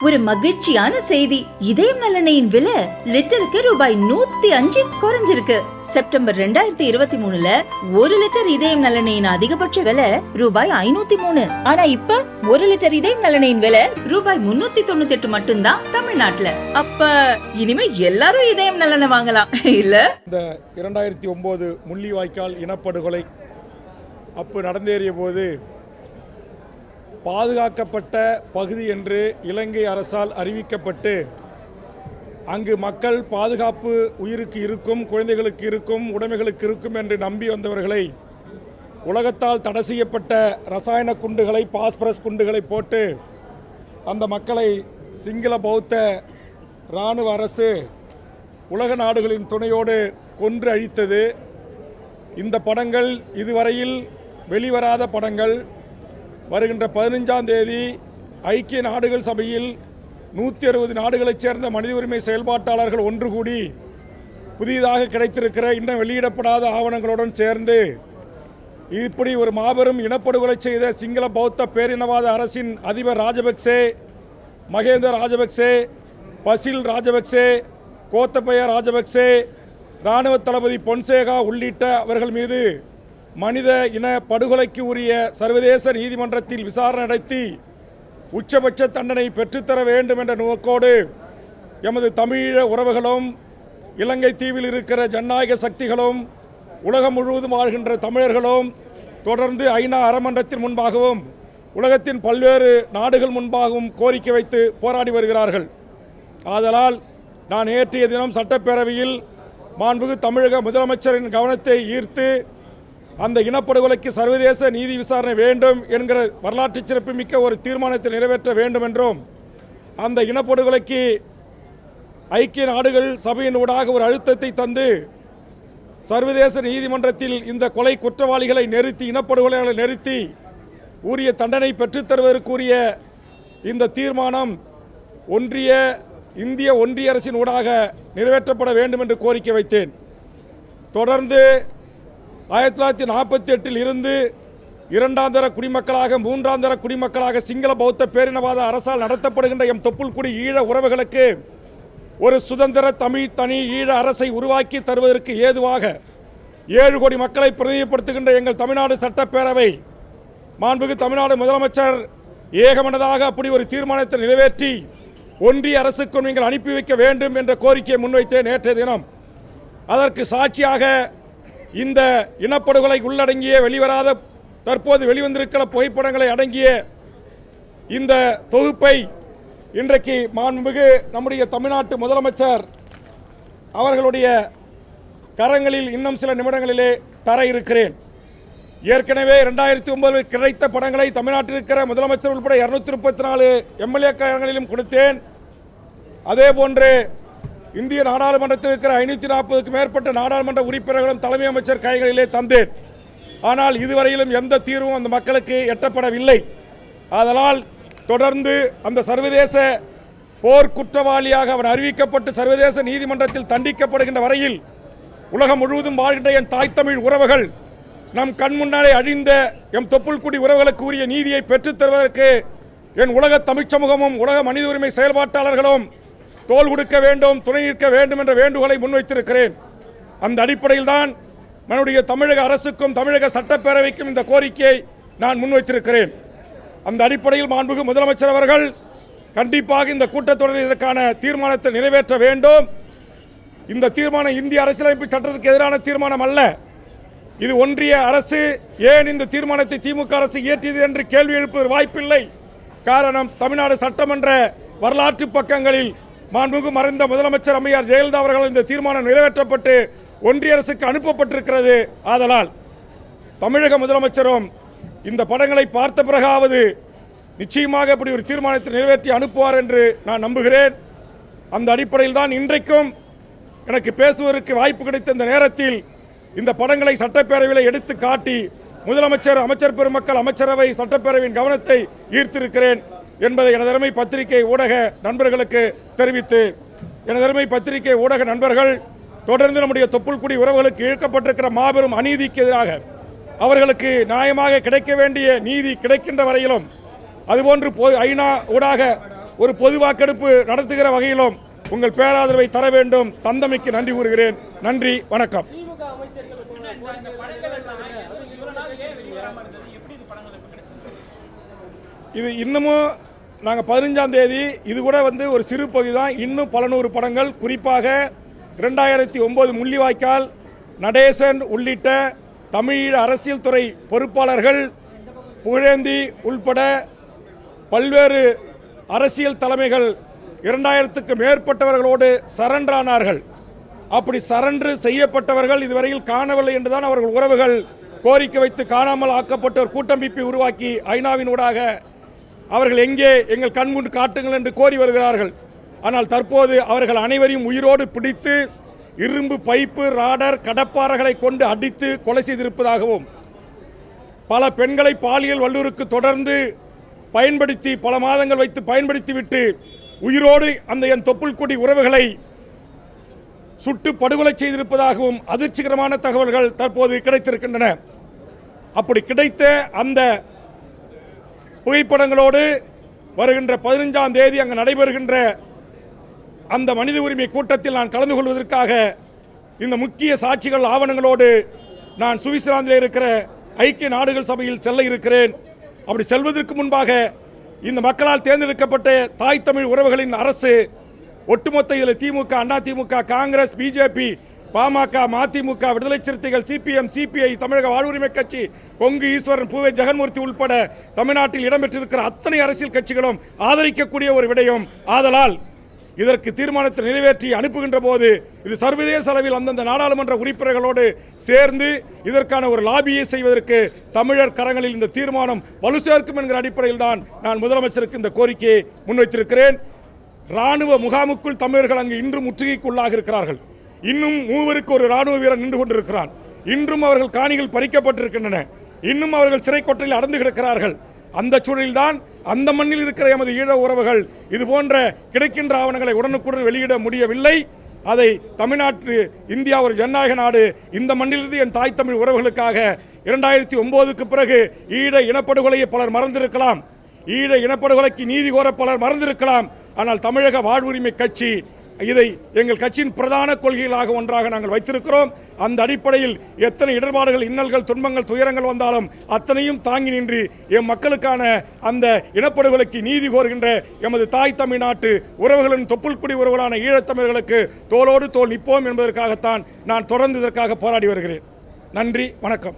ஒரு மகிழ்ச்சியான செய்தி. இதயம் நலனையின் விலை லிட்டருக்கு ரூபாய் 105 குறைஞ்சிருக்கு. செப்டம்பர் 2023ல 1 லிட்டர் இதயம் நலனையின் அதிகபட்ச விலை ரூபாய் 503. ஆனா இப்ப 1 லிட்டர் இதயம் நலனையின் விலை ரூபாய் 398 மட்டும்தான் தமிழ்நாட்டுல. அப்ப இனிமே எல்லாரும் இதயம் நலனை வாங்கலாம் இல்ல? இந்த 2009 முள்ளிவாய்க்கால் இனப்படுகொலை அப்போ நடந்தேறிய போது பாதுகாக்கப்பட்ட பகுதி என்று இலங்கை அரசால் அறிவிக்கப்பட்டு அங்கு மக்கள் பாதுகாப்பு உயிருக்கு இருக்கும், குழந்தைகளுக்கு இருக்கும், உடைமைகளுக்கு இருக்கும் என்று நம்பி வந்தவர்களை உலகத்தால் தடை செய்யப்பட்ட ரசாயன குண்டுகளை, பாஸ்பரஸ் குண்டுகளை போட்டு அந்த மக்களை சிங்கள பௌத்த இராணுவ அரசு உலக நாடுகளின் துணையோடு கொன்று அழித்தது. இந்த படங்கள் இதுவரையில் வெளிவராத படங்கள். வருகின்ற 15ஆம் தேதி ஐக்கிய நாடுகள் சபையில் 160 நாடுகளைச் சேர்ந்த மனித உரிமை செயல்பாட்டாளர்கள் ஒன்று கூடி புதிதாக கிடைத்திருக்கிற இன்னும் வெளியிடப்படாத ஆவணங்களுடன் சேர்ந்து இப்படி ஒரு மாபெரும் இனப்படுகொலை செய்த சிங்கள பௌத்த பேரினவாத அரசின் அதிபர் ராஜபக்சே, மகேந்திர ராஜபக்சே, பசில் ராஜபக்சே, கோத்தபய ராஜபக்சே, இராணுவ தளபதி பொன்சேகா உள்ளிட்ட அவர்கள் மீது மனித இன படுகொலைக்கு உரிய சர்வதேச நீதிமன்றத்தில் விசாரணை நடத்தி உச்சபட்ச தண்டனை பெற்றுத்தர வேண்டும் என்ற நோக்கோடு எமது தமிழீழ உறவுகளும் இலங்கை தீவில் இருக்கிற ஜனநாயக சக்திகளும் உலகம் முழுவதும் வாழ்கின்ற தமிழர்களும் தொடர்ந்து ஐநா அறமன்றத்தின் முன்பாகவும் உலகத்தின் பல்வேறு நாடுகள் முன்பாகவும் கோரிக்கை வைத்து போராடி வருகிறார்கள். ஆதலால் நான் நேற்றைய தினம் சட்டப்பேரவையில் மாண்புமிகு தமிழக முதலமைச்சரின் கவனத்தை ஈர்த்து அந்த இனப்படுகொலைக்கு சர்வதேச நீதி விசாரணை வேண்டும் என்கிற வரலாற்று சிறப்புமிக்க ஒரு தீர்மானத்தை நிறைவேற்ற வேண்டும் என்றும், அந்த இனப்படுகொலைக்கு ஐக்கிய நாடுகள் சபையின் ஊடாக ஒரு அழுத்தத்தை தந்து சர்வதேச நீதிமன்றத்தில் இந்த கொலை குற்றவாளிகளை நிறுத்தி, இனப்படுகொலைகளை நிறுத்தி உரிய தண்டனை பெற்றுத்தருவதற்குரிய இந்த தீர்மானம் இந்திய ஒன்றிய அரசின் ஊடாக நிறைவேற்றப்பட வேண்டும் என்று கோரிக்கை வைத்தேன். தொடர்ந்து 1948 இருந்து 2ஆம் தர குடிமக்களாக, 3ஆம் தர குடிமக்களாக சிங்கள பௌத்த பேரினவாத அரசால் நடத்தப்படுகின்ற எம் தொப்புள்குடி ஈழ உறவுகளுக்கு ஒரு சுதந்திர தமிழ் தனி ஈழ அரசை உருவாக்கி தருவதற்கு ஏதுவாக 7 கோடி மக்களை பிரதிநிதிப்படுத்துகின்ற எங்கள் தமிழ்நாடு சட்டப்பேரவை மாண்புமிகு தமிழ்நாடு முதலமைச்சர் ஏகமனதாக அப்படி ஒரு தீர்மானத்தை நிறைவேற்றி ஒன்றிய அரசுக்கும் நீங்கள் அனுப்பி வைக்க வேண்டும் என்ற கோரிக்கையை முன்வைத்தேன் நேற்றைய தினம். அதற்கு சாட்சியாக இந்த இனப்படுகொலை உள்ளடங்கிய வெளிவராத தற்போது வெளிவந்திருக்கிற புகைப்படங்களை அடங்கிய இந்த தொகுப்பை இன்றைக்கு மாண்புமிகு நம்முடைய தமிழ்நாட்டு முதலமைச்சர் அவர்களுடைய கரங்களில் இன்னும் சில நிமிடங்களிலே தர இருக்கிறேன். ஏற்கனவே 2009 கிடைத்த படங்களை தமிழ்நாட்டில் இருக்கிற முதலமைச்சர் உட்பட 234 எம்எல்ஏ கரங்களிலும் கொடுத்தேன். அதே போன்று இந்திய நாடாளுமன்றத்தில் இருக்கிற 540க்கும் மேற்பட்ட நாடாளுமன்ற உறுப்பினர்களும் தலைமை அமைச்சர் கைகளிலே தந்தேன். ஆனால் இதுவரையிலும் எந்த தீர்வும் அந்த மக்களுக்கு எட்டப்படவில்லை. ஆதலால் தொடர்ந்து அந்த சர்வதேச போர் குற்றவாளியாக அவர் அறிவிக்கப்பட்டு சர்வதேச நீதிமன்றத்தில் தண்டிக்கப்படுகின்ற வரையில் உலகம் முழுவதும் வாழ்கின்ற என் தாய் தமிழ் உறவுகள், நம் கண் முன்னாலே அழிந்த எம் தொப்புள்குடி உறவுகளுக்கு உரிய நீதியை பெற்றுத்தருவதற்கு என் உலக தமிழ்ச் சமூகமும் உலக மனித உரிமை செயல்பாட்டாளர்களும் தோள் கொடுக்க வேண்டும், துணை நிற்க வேண்டும் என்ற வேண்டுகோளை முன்வைத்திருக்கிறேன். அந்த அடிப்படையில் தான் நம்முடைய தமிழக அரசுக்கும் தமிழக சட்டப்பேரவைக்கும் இந்த கோரிக்கையை நான் முன்வைத்திருக்கிறேன். அந்த அடிப்படையில் மாண்புமிகு முதலமைச்சர் அவர்கள் கண்டிப்பாக இந்த கூட்டத்தொடரில் இதற்கான தீர்மானத்தை நிறைவேற்ற வேண்டும். இந்த தீர்மானம் இந்திய அரசியலமைப்பு சட்டத்திற்கு எதிரான தீர்மானம் அல்ல. இது ஒன்றிய அரசு ஏன் இந்த தீர்மானத்தை திமுக அரசு இயற்றியது என்று கேள்வி எழுப்புவது வாய்ப்பில்லை. காரணம், தமிழ்நாடு சட்டமன்ற வரலாற்று பக்கங்களில் மாண்புமிகு மறைந்த முதலமைச்சர் அம்மையார் ஜெயலலிதா அவர்கள் இந்த தீர்மானம் நிறைவேற்றப்பட்டு ஒன்றிய அரசுக்கு அனுப்பப்பட்டிருக்கிறது. ஆதலால் தமிழக முதலமைச்சரும் இந்த படங்களை பார்த்த பிறகாவது நிச்சயமாக இப்படி ஒரு தீர்மானத்தை நிறைவேற்றி அனுப்புவார் என்று நான் நம்புகிறேன். அந்த அடிப்படையில் தான் இன்றைக்கும் எனக்கு பேசுவதற்கு வாய்ப்பு கிடைத்த இந்த நேரத்தில் இந்த படங்களை சட்டப்பேரவையில் எடுத்து காட்டி முதலமைச்சர், அமைச்சர் பெருமக்கள், அமைச்சரவை, சட்டப்பேரவையின் கவனத்தை ஈர்த்திருக்கிறேன் என்பதை எனதருமை பத்திரிகை ஊடக நண்பர்களுக்கு தெரிவித்து, எனதருமை பத்திரிகை ஊடக நண்பர்கள் தொடர்ந்து நம்முடைய தொப்புள்குடி உறவுகளுக்கு இழுக்கப்பட்டிருக்கிற மாபெரும் அநீதிக்கு எதிராக அவர்களுக்கு நியாயமாக கிடைக்க வேண்டிய நீதி கிடைக்கின்ற வரையிலும், அதுபோன்று ஐநா ஊடாக ஒரு பொது வாக்கெடுப்பு நடத்துகிற வகையிலும் உங்கள் பேராதரவை தர வேண்டும். தந்தமைக்கு நன்றி கூறுகிறேன். நன்றி, வணக்கம். இது இன்னமும் நாங்கள் 15ஆம் தேதி இது கூட ஒரு சிறு பகுதி தான். இன்னும் பல நூறு படங்கள், குறிப்பாக 2009 முள்ளிவாய்க்கால் நடேசன் உள்ளிட்ட தமிழீழ அரசியல் துறை பொறுப்பாளர்கள், புகழேந்தி உள்பட பல்வேறு அரசியல் தலைமைகள் 2000க்கு மேற்பட்டவர்களோடு சரண்டர் ஆனார்கள். அப்படி சரண்டர் செய்யப்பட்டவர்கள் இதுவரையில் காணவில்லை என்றுதான் அவர்கள் உறவுகள் கோரிக்கை வைத்து காணாமல் ஆக்கப்பட்ட ஒரு கூட்டமைப்பை உருவாக்கி ஐநாவின் ஊடாக அவர்கள் எங்கே எங்கள் கண்முன் காட்டுங்கள் என்று கோரி வருகிறார்கள். ஆனால் தற்போது அவர்கள் அனைவரையும் உயிரோடு பிடித்து இரும்பு பைப்பு, ராடர், கடப்பாறைகளை கொண்டு அடித்து கொலை செய்திருப்பதாகவும், பல பெண்களை பாலியல் வல்லுறவுக்கு தொடர்ந்து பயன்படுத்தி பல மாதங்கள் வைத்து பயன்படுத்திவிட்டு உயிரோடு அந்த என் தொப்புள் கொடி உறவுகளை சுட்டு படுகொலை செய்திருப்பதாகவும் அதிர்ச்சிகரமான தகவல்கள் தற்போது கிடைத்திருக்கின்றன. அப்படி கிடைத்த அந்த புகைப்படங்களோடு வருகின்ற 15ஆம் தேதி அங்கு நடைபெறுகின்ற அந்த மனித உரிமை கூட்டத்தில் நான் கலந்து கொள்வதற்காக இந்த முக்கிய சாட்சிகள் ஆவணங்களோடு நான் சுவிட்சர்லாந்தில் இருக்கிற ஐக்கிய நாடுகள் சபையில் செல்ல இருக்கிறேன். அப்படி செல்வதற்கு முன்பாக இந்த மக்களால் தேர்ந்தெடுக்கப்பட்ட தாய் தமிழ் உறவுகளின் அரசு ஒட்டுமொத்த இதில் திமுக, அண்ணா திமுக, காங்கிரஸ், பிஜேபி, பாமக, மதிமுக, விடுதலை சிறுத்தைகள், சிபிஎம், சிபிஐ, தமிழக வாழ்வுரிமை கட்சி, கொங்கு ஈஸ்வரன், பூவே ஜெகன்மூர்த்தி உள்பட தமிழ்நாட்டில் இடம்பெற்றிருக்கிற அத்தனை அரசியல் கட்சிகளும் ஆதரிக்கக்கூடிய ஒரு விடயம். ஆதலால் இதற்கு தீர்மானத்தை நிறைவேற்றி அனுப்புகின்ற போது இது சர்வதேச அளவில் அந்தந்த நாடாளுமன்ற உறுப்பினர்களோடு சேர்ந்து இதற்கான ஒரு லாபியை செய்வதற்கு தமிழர் கரங்களில் இந்த தீர்மானம் வலு சேர்க்கும் என்கிற அடிப்படையில் தான் நான் முதலமைச்சருக்கு இந்த கோரிக்கையை முன்வைத்திருக்கிறேன். இராணுவ முகாமுக்குள் தமிழர்கள் அங்கு இன்றும் முற்றுகைக்குள்ளாக இருக்கிறார்கள். இன்னும் 3 ஒரு இராணுவ வீரர் நின்று கொண்டிருக்கிறான். இன்றும் அவர்கள் காணிகள் பறிக்கப்பட்டிருக்கின்றன. இன்னும் அவர்கள் சிறை கொட்டலில் அடர்ந்து கிடக்கிறார்கள். அந்த சூழலில்தான் அந்த மண்ணில் இருக்கிற எமது ஈழ உறவுகள் இது போன்ற கிடைக்கின்ற ஆவணங்களை உடனுக்குடன் வெளியிட முடியவில்லை. அதை தமிழ்நாட்டு, இந்தியா ஒரு ஜனநாயக நாடு, இந்த மண்ணிலிருந்து என் தாய் தமிழ் உறவுகளுக்காக 2009க்கு பிறகு ஈழ இனப்படுகொலையை பலர் மறந்திருக்கலாம், ஈழ இனப்படுகொலைக்கு நீதி கோர பலர் மறந்திருக்கலாம். ஆனால் தமிழக வாழ்வுரிமை கட்சி இதை எங்கள் கட்சியின் பிரதான கொள்கைகளாக ஒன்றாக நாங்கள் வைத்திருக்கிறோம். அந்த அடிப்படையில் எத்தனை இடர்பாடுகள், இன்னல்கள், துன்பங்கள், துயரங்கள் வந்தாலும் அத்தனையும் தாங்கி நின்று எம் மக்களுக்கான அந்த இனப்படுகொலைக்கு நீதி கோருகின்ற எமது தாய் தமிழ்நாட்டு உறவுகளின் தொப்புள் குடி உறவுகளான ஈழத்தமிழர்களுக்கு தோளோடு தோள் நிற்போம் என்பதற்காகத்தான் நான் தொடர்ந்து இதற்காக போராடி வருகிறேன். நன்றி, வணக்கம்.